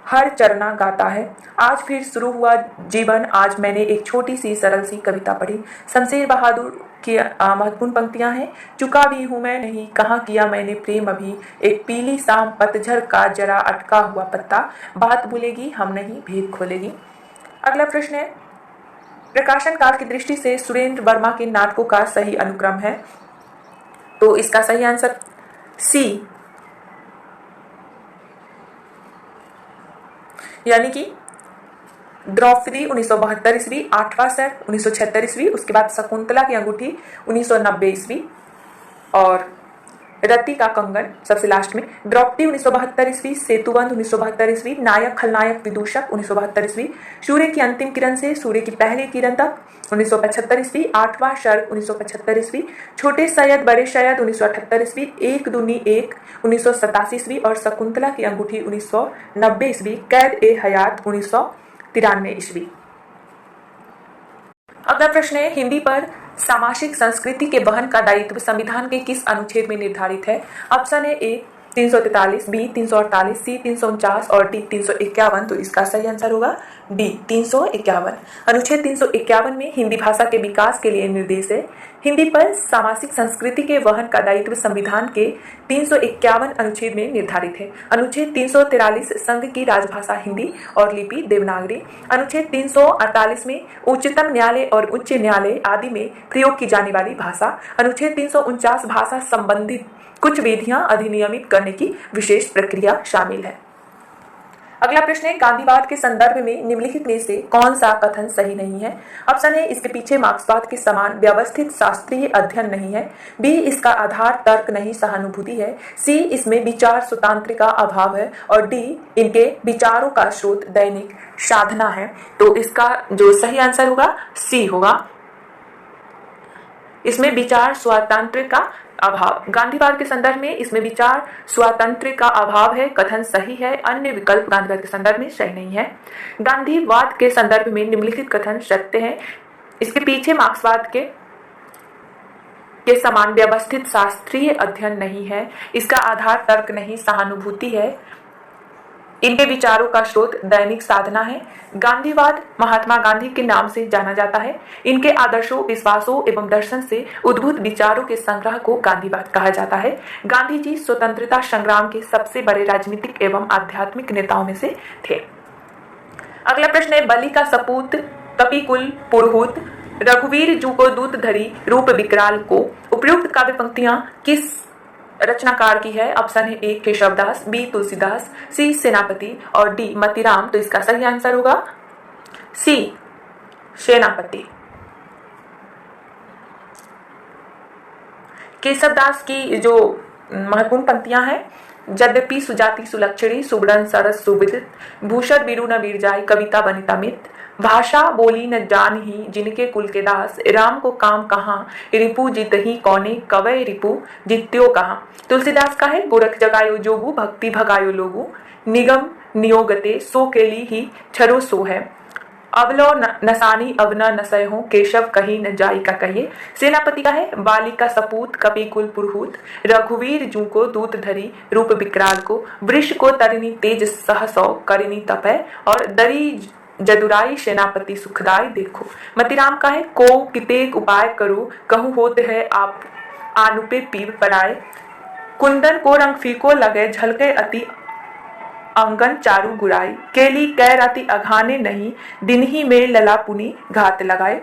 Speaker 1: हर चरना गाता है। आज फिर शुरू हुआ जीवन, आज मैंने एक छोटी सी सरल सी कविता पढ़ी। शमशेर बहादुर की महत्वपूर्ण पंक्तियां हैं। चुका भी हूं मैं नहीं, कहाँ किया मैंने प्रेम अभी, एक पीली शाम पतझड़ का जरा अटका हुआ पत्ता, बात भूलेगी हम नहीं भेद खोलेगी। अगला प्रश्न है प्रकाशन काल की दृष्टि से सुरेंद्र वर्मा के नाटकों का सही अनुक्रम है। तो इसका सही आंसर सी, यानी कि द्रौपदी 1972 ईस्वी, 8वां सेट 1976 ईस्वी, उसके बाद शकुंतला की अंगूठी 1990 ईस्वी और रति का कंगन सबसे लास्ट में, द्रौपदी 1972 ईस्वी, सेतुबंध 1972 ईस्वी, नायक खलनायक विदूषक 1972 ईस्वी, सूर्य की अंतिम किरण से सूर्य की पहली किरण तक 1975 ईस्वी, आठवां शर्क 1975 ईस्वी, छोटे सैयद बड़े सैयद 1978 ईस्वी, एक दूनी एक 1987 ईस्वी और शकुंतला की अंगूठी 1990 ईस्वी, कैद ए हयात 1993 ईस्वी। अगला प्रश्न है, हिंदी पर सामाजिक संस्कृति के वहन का दायित्व संविधान के किस अनुच्छेद में निर्धारित है? ऑप्शन है ए 343, बी 348, सी 349 और डी 351। तो इसका सही आंसर होगा डी 351। अनुच्छेद 351 में हिंदी भाषा के विकास के लिए निर्देश है। हिंदी पर सामाजिक संस्कृति के वहन का दायित्व संविधान के 351 अनुच्छेद में निर्धारित है। अनुच्छेद 343 संघ की राजभाषा हिंदी और लिपि देवनागरी। अनुच्छेद 348 में उच्चतम न्यायालय और उच्च न्यायालय आदि में प्रयोग की जाने वाली भाषा। अनुच्छेद 349 भाषा संबंधित कुछ विधियां अधिनियमित करने की विशेष प्रक्रिया शामिल है। अगला प्रश्न है, गांधीवाद के संदर्भ में निम्नलिखित में से कौन सा कथन सही नहीं है? ऑप्शन है, इसके पीछे मार्क्सवाद के समान व्यवस्थित शास्त्रीय अध्ययन नहीं है, बी इसका आधार तर्क नहीं सहानुभूति है, सी इसमें विचार स्वतंत्र का अभाव है और डी इनके विचारों का स्रोत दैनिक साधना है। तो इसका जो सही आंसर होगा सी होगा, इसमें विचार स्वातंत्र्य का अभाव। गांधीवाद के संदर्भ में इसमें विचार स्वातंत्र्य का अभाव है, कथन सही है, अन्य विकल्प गांधीवाद के संदर्भ में सही नहीं है। गांधीवाद के संदर्भ में निम्नलिखित कथन सत्य है, इसके पीछे मार्क्सवाद के समान व्यवस्थित शास्त्रीय अध्ययन नहीं है, इसका आधार तर्क नहीं सहानुभूति है, इनके विचारों का स्रोत दैनिक साधना है। गांधीवाद महात्मा गांधी के नाम से जाना जाता है, इनके आदर्शों विश्वासों एवं दर्शन से उद्भूत विचारों के संग्रह को गांधीवाद कहा जाता है। गांधी जी स्वतंत्रता संग्राम के सबसे बड़े राजनीतिक एवं आध्यात्मिक नेताओं में से थे। अगला प्रश्न है, बलि का सपूत कपिकुल पुरोहित रघुवीर जू को दूत धरी रूप विकराल को उपयुक्त काव्य पंक्तियां किस रचनाकार की है? ऑप्शन है ए केशवदास, बी तुलसीदास, सी सेनापति और डी मतीराम। तो इसका सही आंसर होगा सी सेनापति। केशवदास की जो महत्वपूर्ण पंक्तियां हैं, यद्यपि सुजाति सुलक्षणी सुबड़न सरस सुविदित भूषण बीरू न वीर जाय कविता बनिता मित भाषा बोली न जान ही जिनके कुल के दास राम को काम कहाँ रिपु जित ही कौने कवय रिपु जित्यो कहाँ। तुलसीदास का है, गोरख जगायो जोगु भक्ति भगायो लोगु निगम नियोगते सो केली ही छरो सो है अवलो नसानी अवना नसय हो केशव कही न जाई का कहिए। सेनापति का है, बाली का सपूत कपिकुल पुरहूत रघुवीर जू को दूत धरी रूप विकराल को वृष को तरिणी तेज सहसौ करिनी तपय और दरी जदुराई सेनापति सुखदाई देखो। मतीराम का है, को कितेक उपाय करो कहूँ होत है आप आनुपे पीव पराए कुंदन को रंग फीको लगे झलके अति अंगन चारू गुराई केली कै राति अघाने नहीं दिन ही में लला पुनी घात लगाए।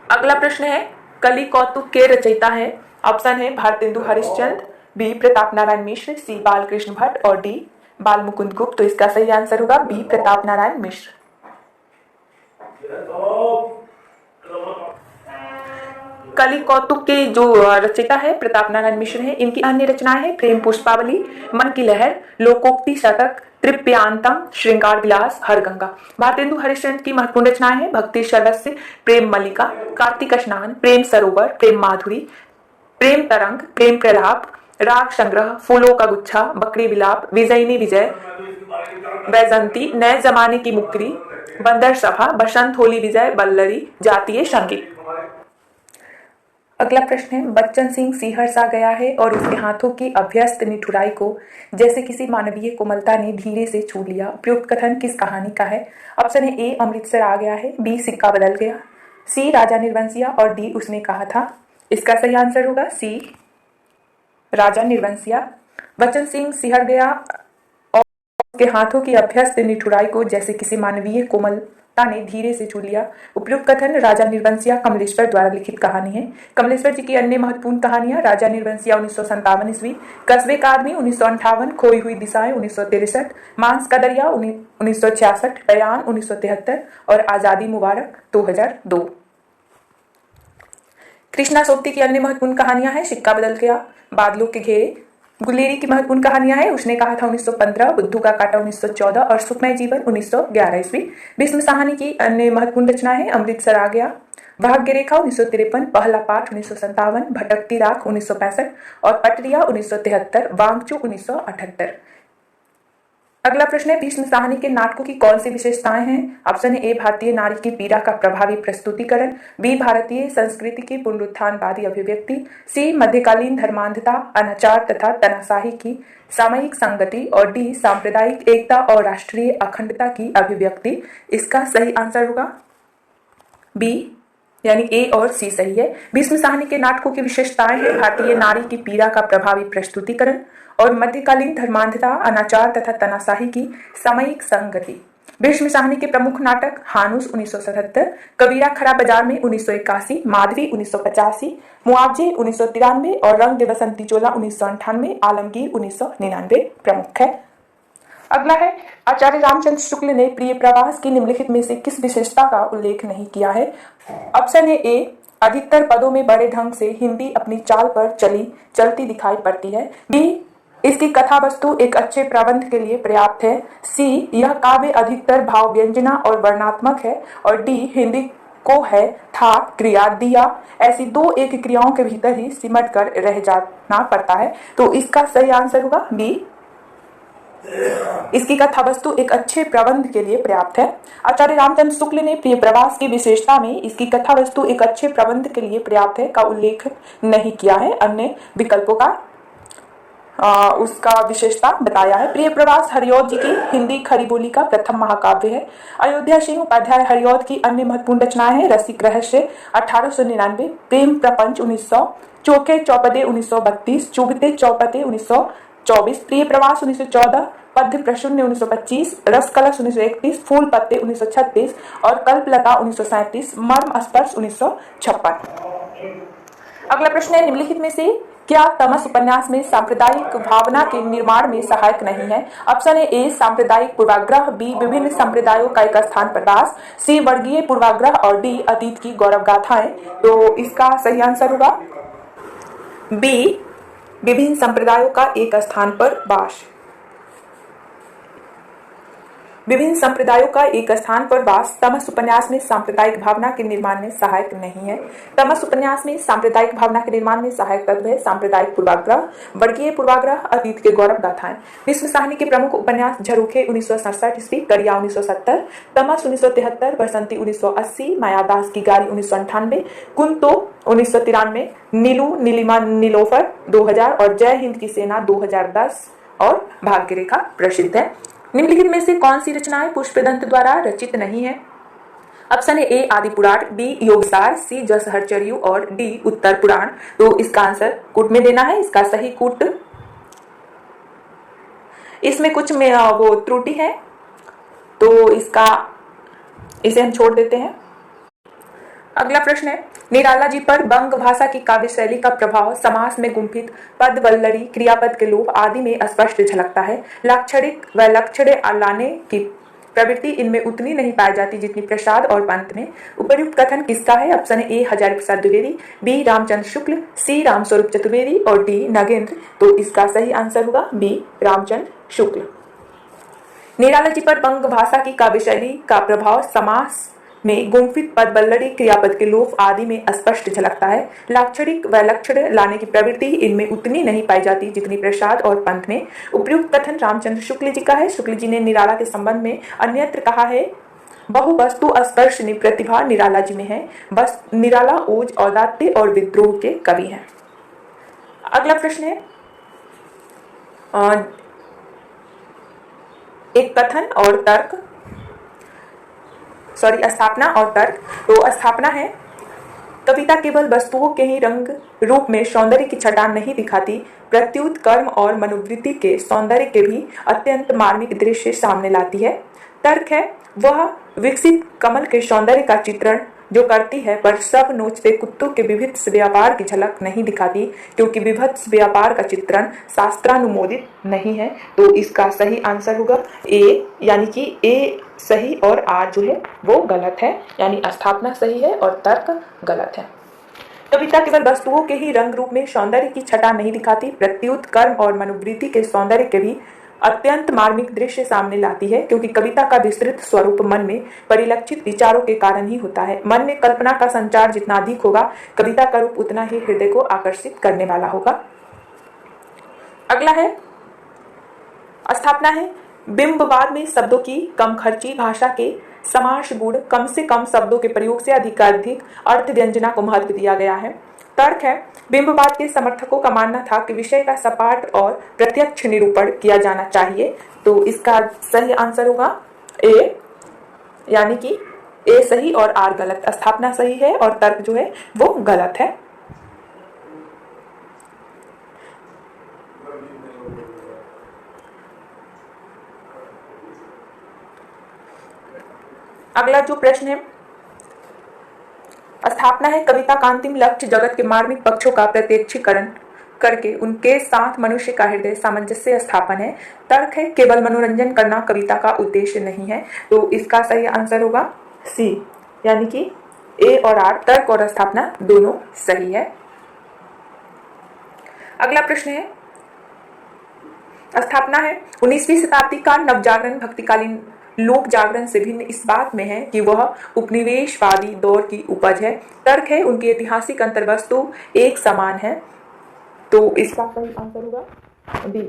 Speaker 1: अगला प्रश्न है, कलि कौतुक के रचयिता है? ऑप्शन है भारतेंदु हरिश्चंद्र, बी प्रताप नारायण मिश्र, सी बालकृष्ण भट्ट और डी बाल मुकुंद गुप्त। तो इसका सही आंसर होगा बी प्रताप नारायण मिश्र। कलि कौतुक के जो रचयिता है प्रताप नारायण मिश्र है। इनकी अन्य रचनाएं हैं प्रेम पुष्पावली, मन की लहर, लोकोक्ति शतक, तृप्यांतम, श्रृंगार विलास, हरगंगा। भारतेंदु हरिश्चंद्र की महत्वपूर्ण रचनाएं हैं भक्ति सर्वस्व, प्रेम मल्लिका, कार्तिक स्नान, प्रेम सरोवर, प्रेम माधुरी, प्रेम तरंग, प्रेम प्रलाप, राग संग्रह, फूलों का गुच्छा, बकरी विलाप, विजयिनी विजय, वैजंती, नए जमाने की मुकरी, बंदर सभा, बसंत होली विजय, बल्लरी, जातीय संगीत। अगला प्रश्न है, बच्चन सिंह सीहर सा गया है और उसके हाथों की अभ्यस्त निठुराई को जैसे किसी मानवीय कोमलता ने धीरे से छू लिया। उपयुक्त कथन किस कहानी का है? ऑप्शन है ए अमृतसर आ गया है, बी सिक्का बदल गया, सी राजा निर्वंशिया और डी उसने कहा था। इसका सही आंसर होगा सी राजा निर्वंशिया। बच्चन सिंह सिहर गया और उसके हाथों की अभ्यस्त निठुराई को जैसे किसी मानवीय कोमलता ने धीरे से छू लिया। उपयुक्त कथन राजा निर्वंशिया कमलेश्वर द्वारा लिखित कहानी है। कमलेश्वर जी की अन्य महत्वपूर्ण कहानियां राजा निर्वंशिया 1957 ईस्वी, कस्बे का आदमी 1958, खोई हुई दिशाएं 1963, मांस का दरिया 1966, बयान 1973 और आजादी मुबारक 2002। कृष्णा सोबती की अन्य महत्वपूर्ण कहानियां हैं सिक्का बदल गया, बादलों के घेरे। गुलेरी की महत्वपूर्ण कहानियां हैं उसने कहा था 1915, बुद्धू का कांटा 1914 और सुखमय जीवन 1911 ईस्वी। भीष्म साहनी की अन्य महत्वपूर्ण रचनाएं हैं अमृतसर आ गया, भाग्य रेखा 1953, पहला पाठ 1957, भटकती राख 1965 और पटरिया 1973, वांगचू 1978। अगला प्रश्न है भीष्म साहनी के नाटकों की कौन सी विशेषताएं हैं? ऑप्शन ए भारतीय नारी की पीड़ा का प्रभावी प्रस्तुतिकरण, बी भारतीय संस्कृति की पुनरुत्थानवादी अभिव्यक्ति, सी मध्यकालीन धर्मांधता, अनाचार तथा तानाशाही की सामयिक संगति और डी सांप्रदायिक एकता और राष्ट्रीय अखंडता की अभिव्यक्ति। इसका सही आंसर होगा बी, यानी ए और सी सही है। भीष्म साहनी के नाटकों की विशेषताएं हैं भारतीय नारी की पीड़ा का प्रभावी प्रस्तुतिकरण और मध्यकालीन धर्मांधता, अनाचार तथा तानाशाही की सामयिक संगति। भीष्म साहनी के प्रमुख नाटक हानुस 1977, कबीरा खरा बाजार में 1981, माधवी 1985, मुआवजे 1993 और रंग दे बसंती चोला 1998, आलमगीर 1999 प्रमुख है। अगला है आचार्य रामचंद्र शुक्ल ने प्रिय प्रवास की निम्नलिखित में से किस विशेषता का उल्लेख नहीं किया है? ऑप्शन है ए अधिकतर पदों में बड़े ढंग से हिंदी अपनी चाल पर चलती दिखाई पड़ती है, बी इसकी कथा वस्तु एक अच्छे प्रबंध के लिए पर्याप्त है, सी यह काव्य अधिकतर भाव व्यंजना और वर्णात्मक है और डी हिंदी को है था क्रिया दिया ऐसी दो एक क्रियाओं के भीतर ही सिमट कर रह जाना पड़ता है। तो इसका सही आंसर होगा बी, इसकी कथा वस्तु एक अच्छे प्रबंध के लिए पर्याप्त है। आचार्य रामचंद्र शुक्ल ने प्रिय प्रवास की विशेषता में इसकी कथा वस्तु एक अच्छे प्रबंध के लिए पर्याप्त है का उल्लेख नहीं किया है, अन्य विकल्पों का उसका विशेषता बताया है। प्रिय प्रवास हरिऔध जी की हिंदी खरी बोली का प्रथम महाकाव्य है। अयोध्या सिंह उपाध्याय हरिऔध की अन्य महत्वपूर्ण रचनाएं हैं रसिक रहस्य 1899, प्रेम प्रपंच 1900, चौके चौपदे 1932, चुभते चौपते 1924, प्रिय प्रवास 1914, पद्य प्रशून्य 1925, रस कलश 1931, फूल पत्ते 1936 और कल्पलता 1937, मर्म स्पर्श 1956। अगला प्रश्न है निम्नलिखित में से क्या तमस उपन्यास में सांप्रदायिक भावना के निर्माण में सहायक नहीं है? ऑप्शन है ए सांप्रदायिक पूर्वाग्रह, बी विभिन्न संप्रदायों का एक स्थान प्रदास, सी वर्गीय पूर्वाग्रह और डी अतीत की गौरव गाथाएं। तो इसका सही आंसर होगा बी विभिन्न संप्रदायों का एक स्थान पर वास। विभिन्न संप्रदायों का एक स्थान पर वास तमस उपन्यास में सांप्रदायिक भावना के निर्माण में सहायक नहीं है। तमस उपन्यास में सांप्रदायिक भावना के निर्माण में सहायक तत्व है सांप्रदायिक पूर्वाग्रह, वर्गीय पूर्वाग्रह, अतीत के गौरव गाथाएं। भीष्म साहनी के प्रमुख उपन्यास झरोखे 1967 ईस्वी, करिया 1970, तमस 1973, बसंती 1980, मायादास की गारी 1998, कुंतो 1993, नीलू नीलिमा नीलोफर 2000 और जय हिंद की सेना 2010 और भाग्य रेखा प्रसिद्ध है। निम्नलिखित में से कौन सी रचनाएं पुष्पदंत द्वारा रचित नहीं है? ऑप्शन ए आदि पुराण, बी योगसार, सी जसहरचर्यु और डी उत्तर पुराण। तो इसका आंसर कूट में देना है। इसका सही कूट, इसमें कुछ में वो त्रुटि है तो इसे हम छोड़ देते हैं। अगला प्रश्न है निराला जी पर बंग भाषा की काव्य शैली का प्रभाव समास में गुंफित पद वल्लरी, क्रियापद के लोप आदि में स्पष्ट झलकता है। लाक्षणिक व लक्षण लाने की प्रवृत्ति इनमें उतनी नहीं पाई जाती जितनी प्रसाद और पंत में। उपर्युक्त कथन किसका है? Option A Hazari Prasad Dwivedi, B Ramchandra Shukla, C Ramswaroop Chaturvedi और डी नगेंद्र। तो इसका सही आंसर होगा बी रामचंद्र शुक्ल। निराला जी पर बंग भाषा की काव्य शैली का प्रभाव समास में गुंफित पद वल्लरी, क्रियापद के लोप आदि में स्पष्ट झलकता है। लाक्षणिक व लक्षण लाने की प्रवृत्ति इनमें उतनी नहीं पाई जाती जितनी प्रसाद और पंत में। उपयुक्त कथन रामचंद्र शुक्ल जी का है। शुक्ल जी ने निराला के संबंध में अन्यत्र कहा है बहु वस्तु स्पर्शनी प्रतिभा निराला जी में है। बस निराला ओज, औदात्य और विद्रोह के कवि हैं। अगला प्रश्न है एक कथन और तर्क, स्थापना और तर्क। तो स्थापना है कविता केवल वस्तुओं के ही रंग रूप में सौंदर्य की छटा नहीं दिखाती, प्रत्युत कर्म और मनोवृत्ति के सौंदर्य के भी अत्यंत मार्मिक दृश्य सामने लाती है। तर्क है वह विकसित कमल के सौंदर्य का चित्रण जो करती है पर सब नोचते कुत्तों के विभत्स व्यापार की झलक नहीं दिखाती, क्योंकि विभत्स व्यापार का चित्रण शास्त्रानुमोदित नहीं है। तो इसका सही आंसर होगा ए, यानी कि ए सही और आर जो है वो गलत है, यानी स्थापना सही है और तर्क गलत है। कविता केवल वस्तुओं के ही रंग रूप में सौंदर्य की छटा नहीं दिखाती, प्रत्युत कर्म और मनोवृत्ति के सौंदर्य के भी अत्यंत मार्मिक दृश्य सामने लाती है, क्योंकि कविता का विस्तृत स्वरूप मन में परिलक्षित विचारों के कारण ही होता है। मन में कल्पना का संचार जितना अधिक होगा, कविता का रूप उतना ही हृदय को आकर्षित करने वाला होगा। अगला है स्थापना है। बिंबवाद में शब्दों की कम खर्ची भाषा के समास गुण, कम से कम शब्दों के प्रयोग से अधिकाधिक अर्थ व्यंजना को महत्व दिया गया है। तर्क है। बिंबवाद के समर्थकों का मानना था कि विषय का सपाट और प्रत्यक्ष निरूपण किया जाना चाहिए, तो इसका सही आंसर होगा ए, यानी कि ए सही और आर गलत। स्थापना सही है और तर्क जो है वो गलत है। अगला जो प्रश्न है, स्थापना है। कविता का अंतिम लक्ष्य जगत के मार्मिक पक्षों का प्रत्यक्षीकरण करके उनके साथ मनुष्य का हृदय सामंजस्य स्थापन है। तर्क है। केवल मनोरंजन करना कविता का उद्देश्य नहीं है, तो इसका सही आंसर होगा सी, यानी कि ए और आर, तर्क और स्थापना दोनों सही है। अगला प्रश्न है, स्थापना है। 19वीं शताब्दी का नवजागरण भक्तिकालीन लोक जागरण से भिन्न इस बात में है कि वह उपनिवेशवादी दौर की उपज है। तर्क है। उनकी ऐतिहासिक अंतर्वस्तु एक समान है, तो इसका सही आंसर होगा बी,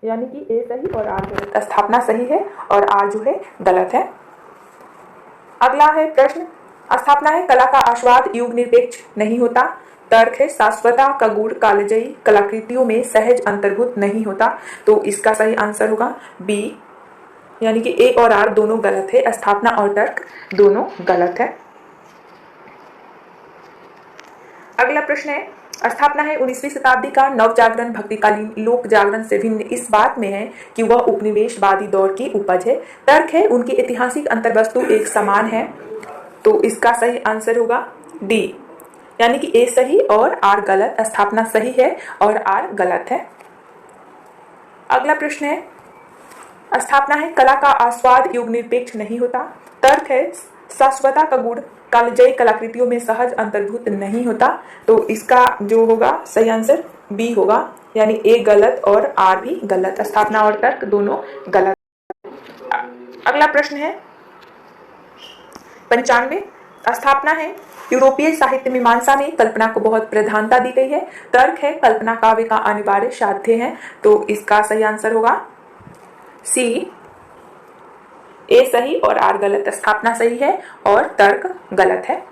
Speaker 1: यानी कि ए सही और आर गलत। स्थापना सही है और आर जो है गलत है। अगला है प्रश्न, स्थापना है। कला का आस्वाद युग निरपेक्ष नहीं होता। तर्क है। शाश्वता का गुण कालजयी कलाकृतियों में सहज अंतर्भूत नहीं होता, तो इसका सही आंसर होगा बी, यानी कि ए और आर दोनों गलत है। स्थापना और तर्क दोनों गलत है। अगला प्रश्न है, स्थापना है। 19वीं शताब्दी का नवजागरण भक्तिकालीन लोक जागरण से भिन्न इस बात में है कि वह उपनिवेशवादी दौर की उपज है। तर्क है। उनकी ऐतिहासिक अंतर्वस्तु एक समान है, तो इसका सही आंसर होगा डी, यानी कि ए सही और आर गलत। स्थापना सही है और आर गलत है। अगला प्रश्न है, स्थापना है। कला का आस्वाद युग निरपेक्ष नहीं होता। तर्क है। शाश्वता का गुण कालजयी कलाकृतियों में सहज अंतर्भूत नहीं होता, तो इसका जो होगा सही आंसर बी होगा, यानी ए गलत और आर भी गलत। स्थापना और तर्क दोनों गलत। अगला प्रश्न है 95, स्थापना है। यूरोपीय साहित्य मीमांसा में कल्पना को बहुत प्रधानता दी गई है। तर्क है। कल्पना काव्य का अनिवार्य साध्य है, तो इसका सही आंसर होगा सी, ए सही और आर गलत। स्थापना सही है और तर्क गलत है।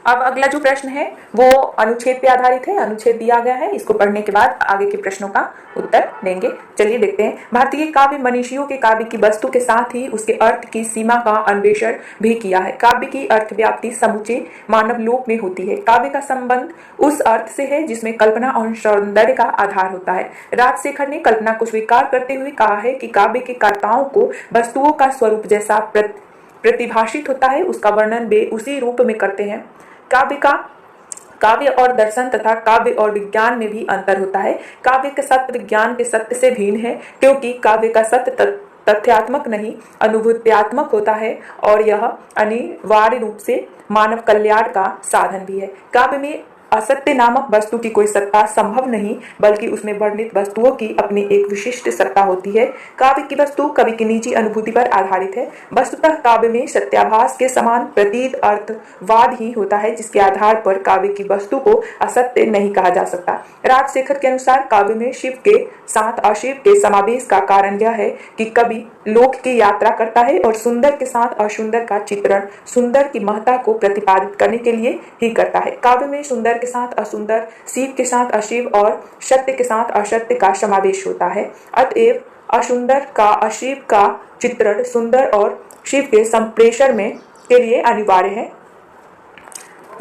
Speaker 1: अब अगला जो प्रश्न है वो अनुच्छेद पे आधारित है। अनुच्छेद दिया गया है, इसको पढ़ने के बाद आगे के प्रश्नों का उत्तर देंगे। चलिए देखते हैं। भारतीय काव्य मनीषियों के काव्य की वस्तु के साथ ही उसके अर्थ की सीमा का अन्वेषण भी किया है। काव्य की अर्थ व्याप्ति समूचे मानव लोक में होती है। काव्य का संबंध उस अर्थ से है जिसमें कल्पना और सौंदर्य का आधार होता है। राजशेखर ने कल्पना को स्वीकार करते हुए कहा है कि काव्य के कर्ताओं को वस्तुओं का स्वरूप जैसा प्रतिभाषित होता है, उसका वर्णन वे उसी रूप में करते हैं। काव्य और दर्शन तथा काव्य और विज्ञान में भी अंतर होता है। काव्य का सत्य विज्ञान के सत्य से भिन्न है, क्योंकि काव्य का सत्य तथ्यात्मक नहीं अनुभूत्यात्मक होता है और यह अनिवार्य रूप से मानव कल्याण का साधन भी है। काव्य में असत्य नामक वस्तु की कोई सत्ता संभव नहीं, बल्कि उसमें वर्णित वस्तुओं की अपनी एक विशिष्ट सत्ता होती है। काव्य की वस्तु कवि की निजी अनुभूति पर आधारित है। वस्तुतः काव्य में सत्याभास के समान प्रतीत अर्थवाद ही होता है, जिसके आधार पर काव्य की वस्तु को असत्य नहीं कहा जा सकता। राजशेखर के अनुसार काव्य में शिव के साथ अशिव के समावेश का कारण यह है कि कवि लोक की यात्रा करता है और सुंदर के साथ असुंदर का चित्रण सुंदर की महत्ता को प्रतिपादित करने के लिए ही करता है। काव्य में सुंदर के साथ असुंदर, शिव के साथ अशिव और सत्य के साथ असत्य का समावेश होता है। अतएव असुंदर का अशिव का चित्रण सुंदर और शिव के संप्रेषण में के लिए अनिवार्य है।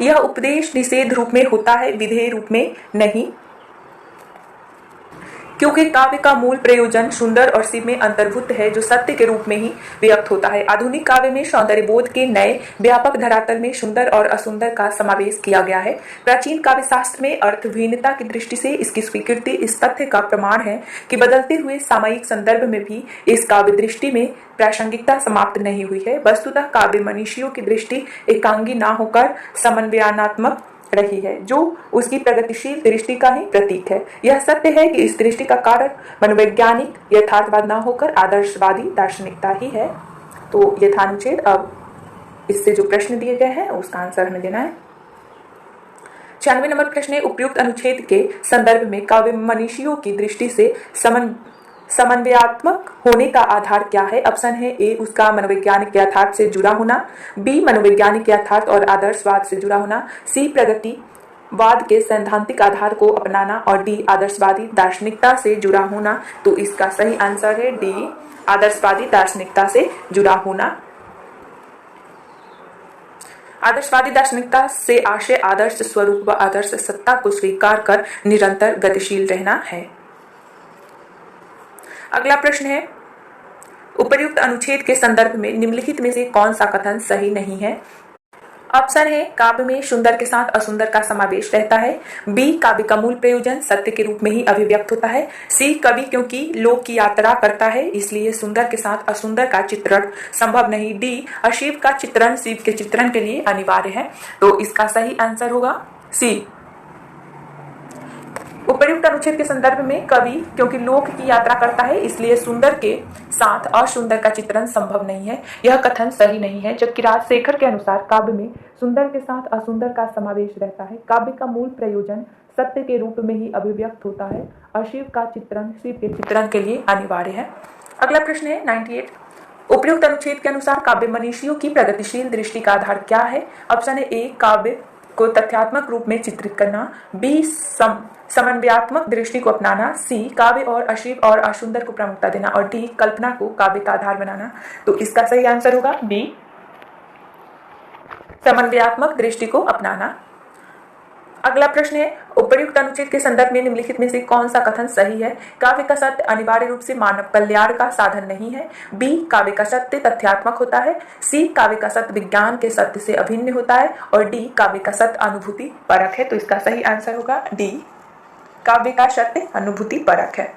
Speaker 1: यह उपदेश निषेध रूप में होता है, विधेय रूप में नहीं। क्योंकि काव्य का मूल प्रयोजन सुंदर और शिव में अंतर्भूत है, जो सत्य के रूप में ही व्यक्त होता है। आधुनिक काव्य में सौंदर्य बोध के नए व्यापक धरातल में सुंदर और असुंदर का समावेश किया गया है। प्राचीन काव्य शास्त्र में अर्थहीनता की दृष्टि से इसकी स्वीकृति इस तथ्य का प्रमाण है कि बदलते हुए सामयिक संदर्भ में भी इस काव्य दृष्टि में प्रासंगिकता समाप्त नहीं हुई है। वस्तुतः काव्य मनीषियों की दृष्टि एकांगी न होकर समन्वयात्मक रही है, जो उसकी प्रगतिशील दृष्टि का ही प्रतीक है। यह सत्य है कि इस दृष्टि का कारण मनोवैज्ञानिक यथार्थवाद न होकर आदर्शवादी दार्शनिकता ही है। तो ये था अनुच्छेद। अब इससे जो प्रश्न दिए गए हैं उसका आंसर हमें देना है। 96 नंबर प्रश्न है, उपयुक्त अनुच्छेद के संदर्भ में काव्य मनीषियों की दृष्टि से समन्वयात्मक होने का आधार क्या है? ऑप्शन है ए, उसका मनोवैज्ञानिक यथार्थ से जुड़ा होना, बी, मनोवैज्ञानिक यथार्थ और आदर्शवाद से जुड़ा होना, सी, प्रगतिवाद के सैद्धांतिक आधार को अपनाना और डी, आदर्शवादी दार्शनिकता से जुड़ा होना। तो इसका सही आंसर है डी, आदर्शवादी दार्शनिकता से जुड़ा होना। आदर्शवादी दार्शनिकता से आशय आदर्श स्वरूप व आदर्श सत्ता को स्वीकार कर निरंतर गतिशील रहना है। अगला प्रश्न है, उपर्युक्त अनुच्छेद के संदर्भ में निम्नलिखित में से कौन सा कथन सही नहीं है? ऑप्शन है, काव्य में सुंदर के साथ असुंदर का समावेश रहता है, बी, काव्य का मूल प्रयोजन सत्य के रूप में ही अभिव्यक्त होता है, सी, कवि क्योंकि लोक की यात्रा करता है इसलिए सुंदर के साथ असुंदर का चित्रण संभव नहीं, डी, अशिव का चित्रण शिव के चित्रण के लिए अनिवार्य है। तो इसका सही आंसर होगा सी। उपर्युक्त अनुच्छेद के संदर्भ में कवि क्योंकि लोक की यात्रा करता है इसलिए सुंदर के साथ असुंदर का चित्रण संभव नहीं है, यह कथन सही नहीं है। जबकि राजशेखर के अनुसार काव्य में सुंदर के साथ असुंदर का समावेश रहता है, काव्य का मूल प्रयोजन सत्य के रूप में ही अभिव्यक्त होता है, अशिव का चित्रण शिव के चित्रण के लिए अनिवार्य है। अगला प्रश्न है 98, उपर्युक्त अनुच्छेद के अनुसार काव्य मनीषियों की प्रगतिशील दृष्टि का आधार क्या है? ऑप्शन है ए, काव्य को तथ्यात्मक रूप में चित्रित करना, बी, समन्वयात्मक दृष्टि को अपनाना, सी, काव्य और अशिव और असुंदर को प्रमुखता देना और डी, कल्पना को काव्य का आधार बनाना। तो इसका सही आंसर होगा बी, समन्वयात्मक दृष्टि को अपनाना। अगला प्रश्न है, उपर्युक्त अनुच्छेद के संदर्भ में निम्नलिखित में से कौन सा कथन सही है? काव्य का सत्य अनिवार्य रूप से मानव कल्याण का साधन नहीं है, बी, काव्य का सत्य तथ्यात्मक होता है, सी, काव्य का सत्य विज्ञान के सत्य से अभिन्न होता है और डी, काव्य का सत्य अनुभूति परक है। तो इसका सही आंसर होगा डी, काव्य का सत्य अनुभूति परक है।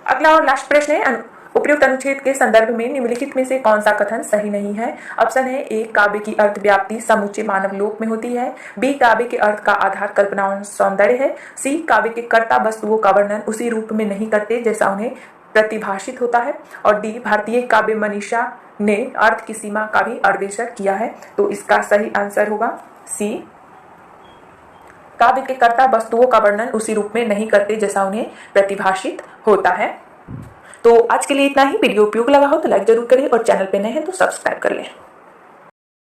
Speaker 1: अगला और लास्ट प्रश्न है, उपर्युक्त अनुच्छेद के संदर्भ में निम्नलिखित में से कौन सा कथन सही नहीं है? ऑप्शन है ए, काव्य की अर्थ व्याप्ति समूचे मानव लोक में होती है, बी, काव्य के अर्थ का आधार कल्पना और सौंदर्य है, सी, काव्य के कर्ता वस्तुओं का वर्णन उसी रूप में नहीं करते जैसा उन्हें प्रतिभाषित होता है और डी, भारतीय काव्य मनीषा ने अर्थ की सीमा का भी अन्वेषण किया है। तो इसका सही आंसर होगा सी, काव्य के कर्ता वस्तुओं का वर्णन उसी रूप में नहीं करते जैसा उन्हें प्रतिभाषित होता है। तो आज के लिए इतना ही। वीडियो उपयोग लगा हो तो लाइक जरूर करें और चैनल पे नए हैं तो सब्सक्राइब कर लें।